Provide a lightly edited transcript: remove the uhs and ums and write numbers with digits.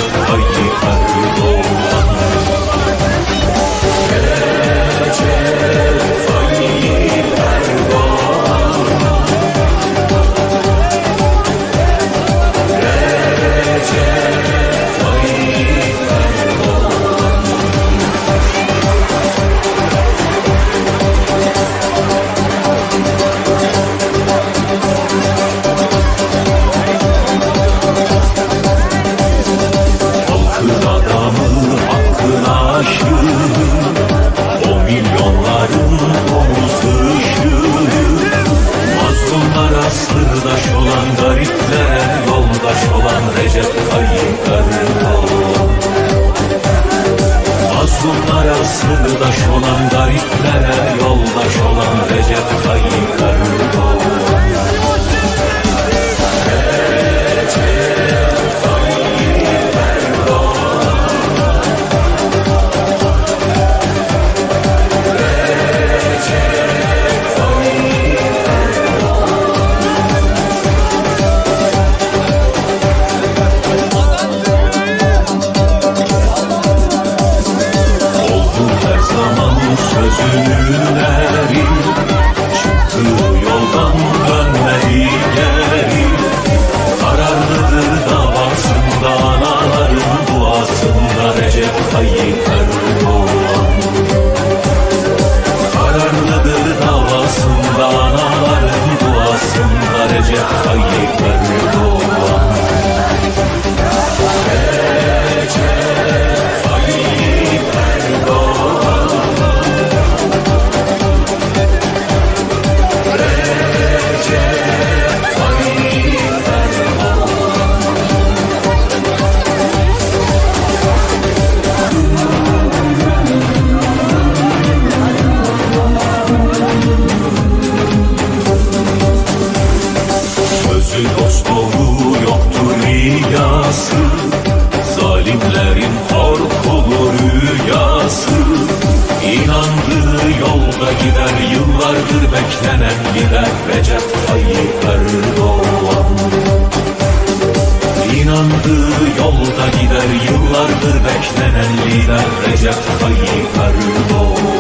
Recep Tayyip Erdoğan. Recep Tayyip Erdoğan. Recep Tayyip Erdoğan. Halkın adamı, hakkın aşığı, o milyonların omuz ışığı. Mazlumlara sırdaş olan, gariplere yoldaş olan Recep Tayyip Erdoğan. Mazlumlara sırdaş olan, gariplere yoldaş olan Recep Tayyip Erdoğan. Sözünün eri, çıktığı yoldan dönmedi geri. Kararlıdır davasında, anaların duasında Recep Tayyip Erdoğan. Kararlıdır davasında, anaların duasında Recep Tayyip Erdoğan. Recep Tayyip Erdoğan. Sözü dost doğru yoktur riyası, zalimlerin korkulu rüyası. İnandığı yolda gider, yıllardır beklenen gider Recep Tayyip Erdoğan. İnandığı yolda gider, yıllardır beklenen lider Recep Tayyip Erdoğan.